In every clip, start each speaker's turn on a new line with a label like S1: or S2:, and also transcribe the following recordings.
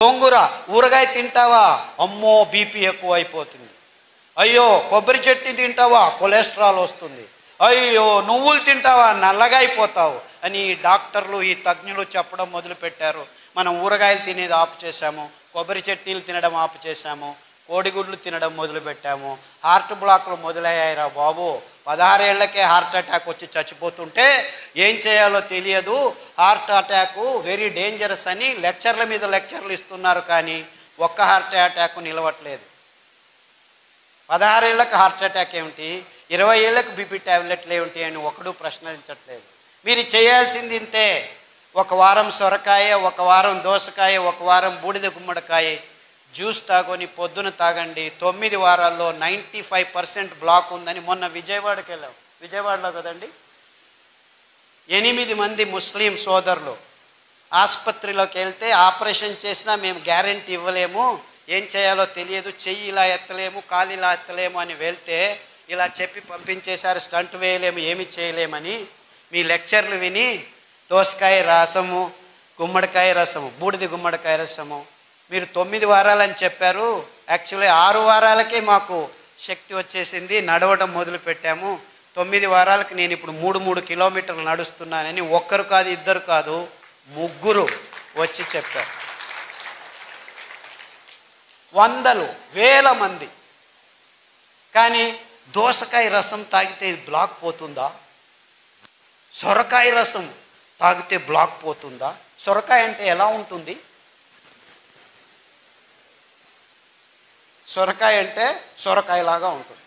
S1: గోంగూర ఊరగాయ తింటావా, అమ్మో బీపీ ఎక్కువ అయిపోతుంది. అయ్యో కొబ్బరి చట్నీ తింటావా, కొలెస్ట్రాల్ వస్తుంది. అయ్యో నువ్వులు తింటావా, నల్లగా అయిపోతావు అని డాక్టర్లు ఈ తజ్ఞులు చెప్పడం మొదలుపెట్టారు. మనం ఊరగాయలు తినేది ఆపు చేశాము, కొబ్బరి చట్నీలు తినడం ఆపు చేశాము, కోడిగుడ్లు తినడం మొదలుపెట్టాము. హార్ట్ బ్లాక్లు మొదలయ్యాయిరా బాబు. 16 ఏళ్లకే హార్ట్ అటాక్ వచ్చి చచ్చిపోతుంటే ఏం చేయాలో తెలియదు. హార్ట్ అటాక్ వెరీ డేంజరస్ అని లెక్చర్ల మీద లెక్చర్లు ఇస్తున్నారు, కానీ ఒక్క హార్ట్ అటాక్ నిలవట్లేదు. 16 ఏళ్లకు హార్ట్ అటాక్ ఏమిటి, 20 ఏళ్లకు బీపీ ట్యాబ్లెట్లు ఏమిటి అని ఒకడు ప్రశ్నించట్లేదు. మీరు చేయాల్సింది ఇంతే. ఒక వారం సొరకాయ, ఒక వారం దోసకాయ, ఒక వారం బూడిద గుమ్మడికాయ జ్యూస్ తాగొని పొద్దున తాగండి. 9 వారాల్లో 95% బ్లాక్ ఉందని మొన్న విజయవాడకి వెళ్ళాం. విజయవాడలో కదండి, 8 మంది ముస్లిం సోదరులు ఆసుపత్రిలోకి వెళ్తే ఆపరేషన్ చేసినా మేము గ్యారెంటీ ఇవ్వలేము, ఏం చేయాలో తెలియదు, చెయ్యి ఇలా ఎత్తలేము, కాలు ఇలా ఎత్తలేము అని వెళ్తే ఇలా చెప్పి పంపించేశారు. స్టంట్ వేయలేము, ఏమి చేయలేమని. మీ లెక్చర్లు విని దోసకాయ రసము, గుమ్మడికాయ రసము, బూడిద గుమ్మడికాయ రసము మీరు 9 వారాలని చెప్పారు. యాక్చువల్లీ 6 వారాలకే మాకు శక్తి వచ్చేసింది, నడవడం మొదలు పెట్టాము. 9 వారాలకు నేను ఇప్పుడు 3 కిలోమీటర్లు నడుస్తున్నానని ఒక్కరు కాదు, ఇద్దరు కాదు, 3 వచ్చి చెప్పారు. వందలు వేల మంది. కానీ దోసకాయ రసం తాగితే బ్లాక్ పోతుందా, సొరకాయ రసం తాగితే బ్లాక్ పోతుందా? సొరకాయ అంటే ఎలా ఉంటుంది? సొరకాయ అంటే సొరకాయలాగా ఉంటుంది.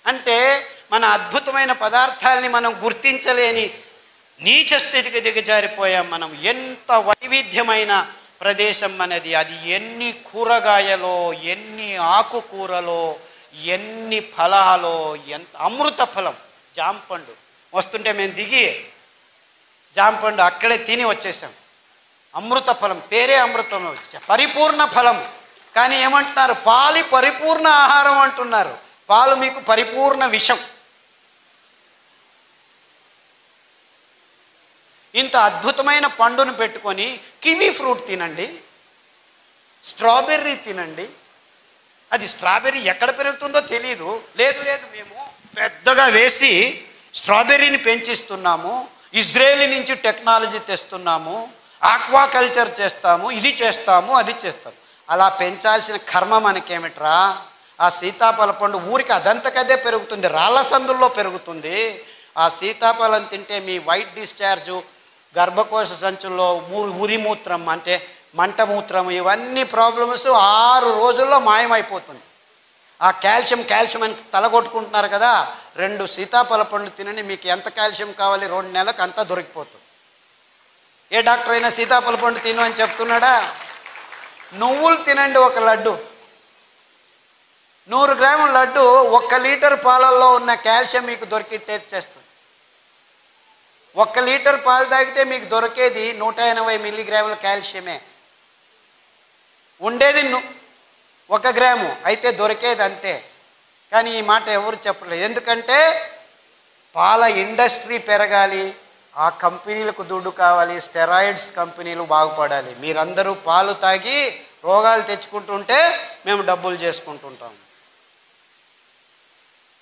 S1: అంటే మన అద్భుతమైన పదార్థాలని మనం గుర్తించలేని నీచ స్థితికి దిగజారిపోయాం మనం. ఎంత వైవిధ్యమైన ప్రదేశం మనది. అది ఎన్ని కూరగాయలో, ఎన్ని ఆకుకూరలో, ఎన్ని ఫలాలో, ఎంత అమృత ఫలం. జాంపండు వస్తుంటే మేము దిగి జాంపండు అక్కడే తిని వచ్చేసాం. అమృత ఫలం, పేరే అమృతం, పరిపూర్ణ ఫలం. కానీ ఏమంటున్నారు, పాలు పరిపూర్ణ ఆహారం అంటున్నారు. పాలు మీకు పరిపూర్ణ విషం. ఇంత అద్భుతమైన పండును పెట్టుకొని కివీ ఫ్రూట్ తినండి, స్ట్రాబెర్రీ తినండి. అది స్ట్రాబెర్రీ ఎక్కడ పెరుగుతుందో తెలియదు. లేదు మేము పెద్దగా వేసి స్ట్రాబెర్రీని పెంచిస్తున్నాము, ఇజ్రాయేల్ నుంచి టెక్నాలజీ తెస్తున్నాము, ఆక్వాకల్చర్ చేస్తాము, ఇది చేస్తాము, అది చేస్తాము. అలా పెంచాల్సిన కర్మ మనకేమిట్రా? ఆ సీతాఫల పండు ఊరికి అదంతకదే పెరుగుతుంది, రాళ్ళ సందుల్లో పెరుగుతుంది. ఆ సీతాఫలం తింటే మీ వైట్ డిశ్చార్జు, గర్భకోశ సంచుల్లో ఉరిమూత్రం అంటే మంటమూత్రం, ఇవన్నీ ప్రాబ్లమ్స్ 6 రోజుల్లో మాయమైపోతుంది. ఆ కాల్షియం అని తలగొట్టుకుంటున్నారు కదా, 2 సీతాఫల పండ్లు తినండి, మీకు ఎంత కాల్షియం కావాలి 2 నెలలకు అంతా దొరికిపోతుంది. ఏ డాక్టర్ అయినా సీతాఫల పండు తిను అని చెప్తున్నాడా? నువ్వులు తినండి, ఒక లడ్డు, 100 గ్రాముల లడ్డు 1 లీటర్ పాలల్లో ఉన్న కాల్షియం మీకు దొరికి టేస్ట్ చేస్తుంది. 1 లీటర్ పాలు తాగితే మీకు దొరికేది 180 మిల్లీగ్రాముల కాల్షియమే. ఉండేది 1 గ్రాము, అయితే దొరికేది అంతే. కానీ ఈ మాట ఎవరు చెప్పలేదు. ఎందుకంటే పాల ఇండస్ట్రీ పెరగాలి, ఆ కంపెనీలకు దుడ్డు కావాలి, స్టెరాయిడ్స్ కంపెనీలు బాగుపడాలి. మీరందరూ పాలు తాగి రోగాలు తెచ్చుకుంటుంటే మేము డబ్బులు చేసుకుంటుంటాం.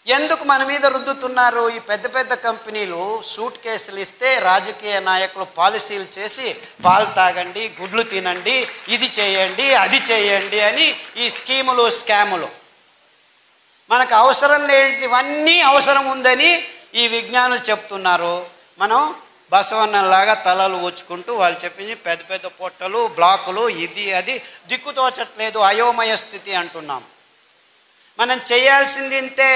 S1: ఎందుకు మన మీద రుద్దుతున్నారు? ఈ పెద్ద పెద్ద కంపెనీలు సూట్ కేసులు ఇస్తే రాజకీయ నాయకులు పాలసీలు చేసి పాలు తాగండి, గుడ్లు తినండి, ఇది చేయండి, అది చేయండి అని ఈ స్కీములు, స్కాములు. మనకు అవసరం లేనివన్నీ అవసరం ఉందని ఈ విజ్ఞానులు చెప్తున్నారు. మనం బసవన్నలాగా తలలు ఊచుకుంటూ వాళ్ళు చెప్పింది పెద్ద పెద్ద పొట్టలు, బ్లాకులు, ఇది అది దిక్కుతోచట్లేదు, అయోమయ స్థితి అంటున్నాం. మనం చేయాల్సింది ఇంతే.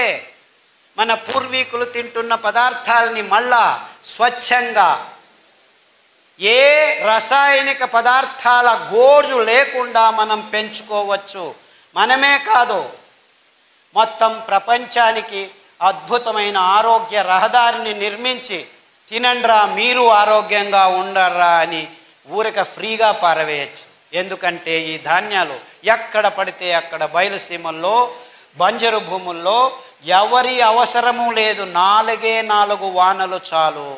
S1: మన పూర్వీకులు తింటున్న పదార్థాలని మళ్ళా స్వచ్ఛంగా, ఏ రసాయనిక పదార్థాల గోజు లేకుండా మనం పెంచుకోవచ్చు. మనమే కాదు, మొత్తం ప్రపంచానికి అద్భుతమైన ఆరోగ్య రహదారిని నిర్మించి తినండ్రా, మీరు ఆరోగ్యంగా ఉండర్రా అని ఊరిక ఫ్రీగా పారవేయచ్చు. ఎందుకంటే ఈ ధాన్యాలు ఎక్కడ పడితే అక్కడ బయలుసీమల్లో, బంజరు భూముల్లో ఎవరి అవసరము లేదు, 4 వానలు చాలు.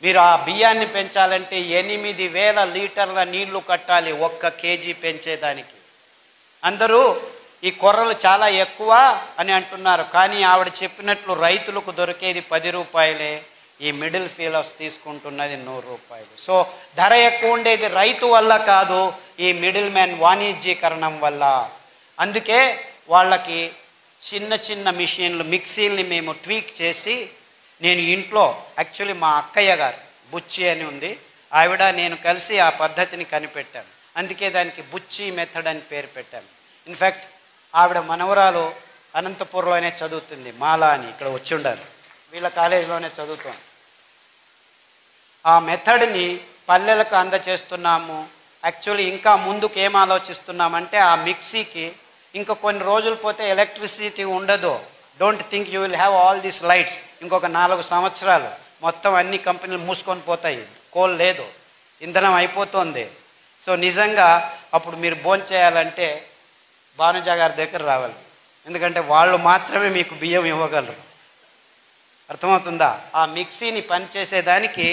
S1: మీరు ఆ బియ్యాన్ని పెంచాలంటే 8,000 లీటర్ల నీళ్లు కట్టాలి 1 కేజీ పెంచేదానికి. అందరూ ఈ కొర్రలు చాలా ఎక్కువ అని అంటున్నారు, కానీ ఆవిడ చెప్పినట్లు రైతులకు దొరికేది 10 రూపాయలే, ఈ మిడిల్ ఫీలర్స్ తీసుకుంటున్నది 100 రూపాయలు. సో ధర ఎక్కువ ఉండేది రైతు వల్ల కాదు, ఈ మిడిల్ మ్యాన్ వాణిజ్యీకరణం వల్ల. అందుకే వాళ్ళకి చిన్న చిన్న మిషన్లు, మిక్సీల్ని మేము ట్వీక్ చేసి, నేను ఇంట్లో యాక్చువల్లీ మా అక్కయ్య గారు బుచ్చి అని ఉంది, ఆవిడ నేను కలిసి ఆ పద్ధతిని కనిపెట్టాను. అందుకే దానికి బుచ్చి మెథడ్ అని పేరు పెట్టాను. ఇన్ఫ్యాక్ట్ ఆవిడ మనవరాలు అనంతపూర్లోనే చదువుతుంది, మాలా అని, ఇక్కడ వచ్చి ఉండాలి, వీళ్ళ కాలేజీలోనే చదువుతాం. ఆ మెథడ్ని పల్లెలకు అందచేస్తున్నాము. యాక్చువల్లీ ఇంకా ముందుకు ఏం ఆలోచిస్తున్నామంటే, ఆ మిక్సీకి ఇంకా కొన్ని రోజులు పోతే ఎలక్ట్రిసిటీ ఉండదు. Don't think you will have all these lights. ఇంకొక 4 సంవత్సరాలు మొత్తం అన్ని కంపెనీలు మూసుకొని పోతాయి, కోల్ లేదు, ఇంధనం అయిపోతుంది. సో నిజంగా అప్పుడు మీరు భోంచేయాలంటే భానుజా గారి దగ్గర రావాలి, ఎందుకంటే వాళ్ళు మాత్రమే మీకు బియ్యం ఇవ్వగలరు. అర్థమవుతుందా? ఆ మిక్సీని పనిచేసేదానికి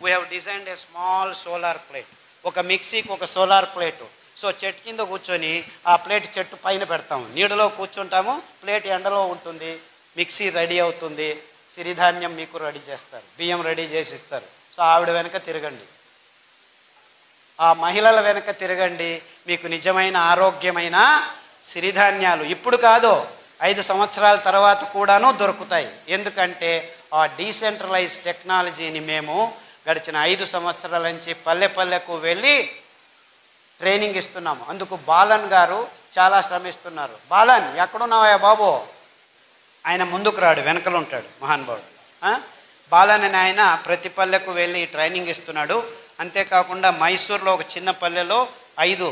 S1: we have designed a small solar plate. ఒక మిక్సీకి ఒక సోలార్ ప్లేటు. సో చెట్టు కింద కూర్చొని ఆ ప్లేట్ చెట్టు పైన పెడతాము, నీడలో కూర్చుంటాము, ప్లేట్ ఎండలో ఉంటుంది, మిక్సీ రెడీ అవుతుంది, సిరిధాన్యం మీకు రెడీ చేస్తారు, బియ్యం రెడీ చేసి ఇస్తారు. సో ఆవిడ వెనక తిరగండి, ఆ మహిళల వెనక తిరగండి, మీకు నిజమైన ఆరోగ్యమైన సిరిధాన్యాలు ఇప్పుడు కాదు 5 సంవత్సరాల తర్వాత కూడాను దొరుకుతాయి. ఎందుకంటే ఆ డీసెంట్రలైజ్ టెక్నాలజీని మేము గడిచిన 5 సంవత్సరాల నుంచి పల్లె పల్లెకు వెళ్ళి ట్రైనింగ్ ఇస్తున్నాము. అందుకు బాలన్ గారు చాలా శ్రమిస్తున్నారు. బాలన్ ఎక్కడున్నావా బాబు? ఆయన ముందుకు రాడు, వెనకలు ఉంటాడు మహానుభావుడు. బాలన్ అని ఆయన ప్రతి పల్లెకు వెళ్ళి ట్రైనింగ్ ఇస్తున్నాడు. అంతేకాకుండా మైసూర్లో ఒక చిన్న పల్లెలో 5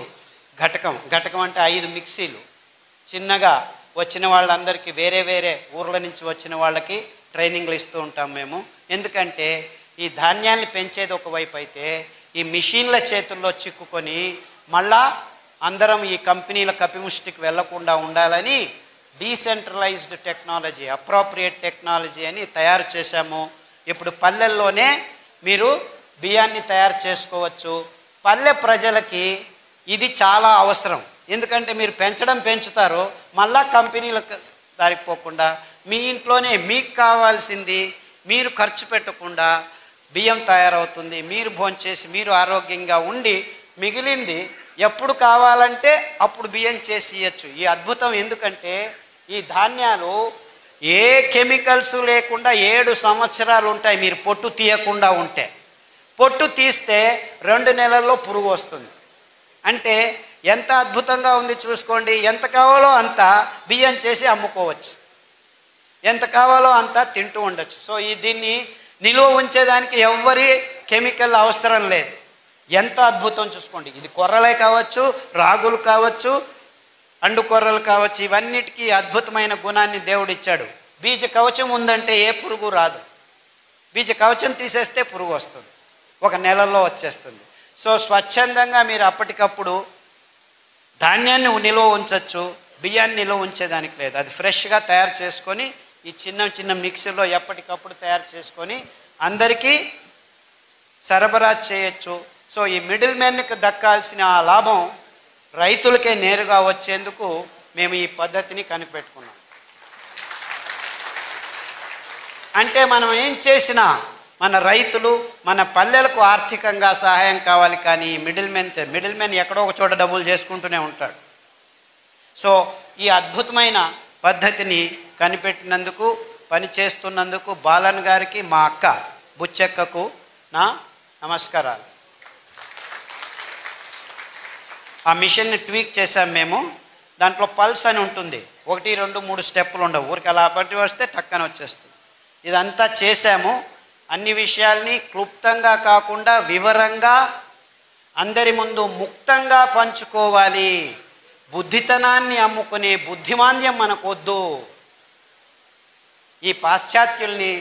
S1: ఘటకం అంటే 5 మిక్సీలు చిన్నగా వచ్చిన వాళ్ళందరికీ, వేరే వేరే ఊర్ల నుంచి వచ్చిన వాళ్ళకి ట్రైనింగ్లు ఇస్తూ ఉంటాం మేము. ఎందుకంటే ఈ ధాన్యాన్ని పెంచేది ఒకవైపు అయితే, ఈ మిషన్ల చేతుల్లో చిక్కుకొని మళ్ళా అందరం ఈ కంపెనీల కపిముష్టికి వెళ్లకుండా ఉండాలని డీసెంట్రలైజ్డ్ టెక్నాలజీ, అప్రోప్రియేట్ టెక్నాలజీ అని తయారు చేశాము. ఇప్పుడు పల్లెల్లోనే మీరు బియ్యాన్ని తయారు చేసుకోవచ్చు. పల్లె ప్రజలకి ఇది చాలా అవసరం. ఎందుకంటే మీరు పెంచుతారు, మళ్ళా కంపెనీలకు దారిపోకుండా మీ ఇంట్లోనే మీకు కావాల్సింది మీరు ఖర్చు పెట్టకుండా బియ్యం తయారవుతుంది. మీరు భోంచేసి మీరు ఆరోగ్యంగా ఉండి మిగిలింది ఎప్పుడు కావాలంటే అప్పుడు బియ్యం చేసి ఇవ్వచ్చు. ఈ అద్భుతం ఎందుకంటే ఈ ధాన్యాలు ఏ కెమికల్స్ లేకుండా 7 సంవత్సరాలు ఉంటాయి. మీరు పొట్టు తీయకుండా ఉంటే, పొట్టు తీస్తే 2 నెలల్లో పురుగు వస్తుంది. అంటే ఎంత అద్భుతంగా ఉంది చూసుకోండి. ఎంత కావాలో అంత బియ్యం చేసి అమ్ముకోవచ్చు, ఎంత కావాలో అంత తింటూ ఉండొచ్చు. సో దీన్ని నిలువ ఉంచేదానికి ఎవ్వరి కెమికల్ అవసరం లేదు. ఎంత అద్భుతం చూసుకోండి. ఇది కొర్రలే కావచ్చు, రాగులు కావచ్చు, అండు కొర్రలు కావచ్చు, ఇవన్నిటికీ అద్భుతమైన గుణాన్ని దేవుడు ఇచ్చాడు. బీజ కవచం ఉందంటే ఏ పురుగు రాదు. బీజ కవచం తీసేస్తే పురుగు వస్తుంది, 1 నెలల్లో వచ్చేస్తుంది. సో స్వచ్ఛందంగా మీరు అప్పటికప్పుడు ధాన్యాన్ని నిలువ ఉంచవచ్చు, బియ్యాన్ని నిలువ ఉంచేదానికి లేదు. అది ఫ్రెష్గా తయారు చేసుకొని ఈ చిన్న మిక్సీలో ఎప్పటికప్పుడు తయారు చేసుకొని అందరికీ సరఫరా చేయొచ్చు. సో ఈ మిడిల్ మ్యాన్కి దక్కాల్సిన ఆ లాభం రైతులకే నేరుగా వచ్చేందుకు మేము ఈ పద్ధతిని కనిపెట్టుకున్నాం. అంటే మనం ఏం చేసినా మన రైతులు, మన పల్లెలకు ఆర్థికంగా సహాయం కావాలి, కానీ మిడిల్ మ్యాన్ ఎక్కడో ఒక చోట డబ్బులు చేసుకుంటూనే ఉంటాడు. సో ఈ అద్భుతమైన పద్ధతిని కనిపెట్టినందుకు, పనిచేస్తున్నందుకు బాలన్ గారికి, మా అక్క బుచ్చెక్కకు నా నమస్కారాలు. ఆ మిషన్ని ట్వీక్ చేసాం మేము. దాంట్లో పల్స్ అని ఉంటుంది, 1, 2, 3 స్టెప్పులు ఉండవు, ఊరికి అలా పట్టి వస్తే టక్కన వచ్చేస్తుంది. ఇదంతా చేశాము. అన్ని విషయాల్ని క్లుప్తంగా కాకుండా వివరంగా అందరి ముందు ముక్తంగా పంచుకోవాలి. బుద్ధితనాన్ని అమ్ముకునే బుద్ధిమాంద్యం మనకొద్దు. ఈ పాశ్చాత్యుల్ని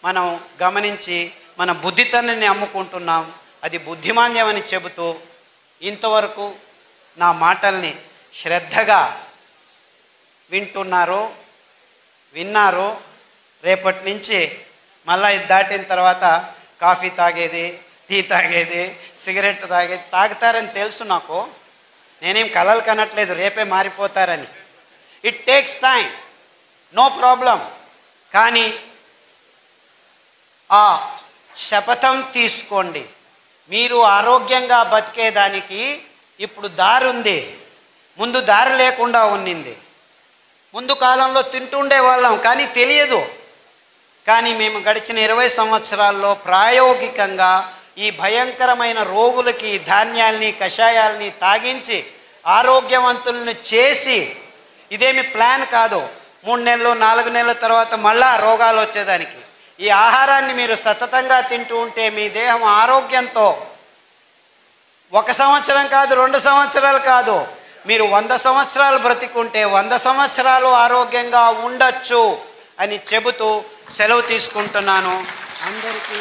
S1: మనం గమనించి మన బుద్ధితనాన్ని అమ్ముకుంటున్నాం, అది బుద్ధిమాంద్యం అని చెబుతూ ఇంతవరకు నా మాటల్ని శ్రద్ధగా వింటున్నారో విన్నారు. రేపటి నుంచి మళ్ళీ ఇది దాటిన తర్వాత కాఫీ తాగేది, టీ తాగేది, సిగరెట్ తాగేది తాగుతారని తెలుసు నాకు. నేనేం కలలు కనట్లేదు రేపే మారిపోతారని. It takes time, no problem. కానీ ఆ శపథం తీసుకోండి. మీరు ఆరోగ్యంగా బతికేదానికి ఇప్పుడు దారి ఉంది, ముందు దారి లేకుండా ఉన్నింది. ముందు కాలంలో తింటుండే వాళ్ళం కానీ తెలియదు. కానీ మేము గడిచిన 20 సంవత్సరాల్లో ప్రాయోగికంగా ఈ భయంకరమైన రోగులకి ధాన్యాల్ని కషాయాల్ని తాగించి ఆరోగ్యవంతులను చేసి, ఇదేమి ప్లాన్ కాదు 3 నెలలు 4 నెలల తర్వాత మళ్ళా రోగాలు వచ్చేదానికి. ఈ ఆహారాన్ని మీరు సతతంగా తింటూ ఉంటే మీ దేహం ఆరోగ్యంతో 1 సంవత్సరం కాదు 2 సంవత్సరాలు కాదు, మీరు 100 సంవత్సరాలు బ్రతికుంటే 100 సంవత్సరాలు ఆరోగ్యంగా ఉండొచ్చు అని చెబుతూ సెలవు తీసుకుంటున్నాను. అందరికీ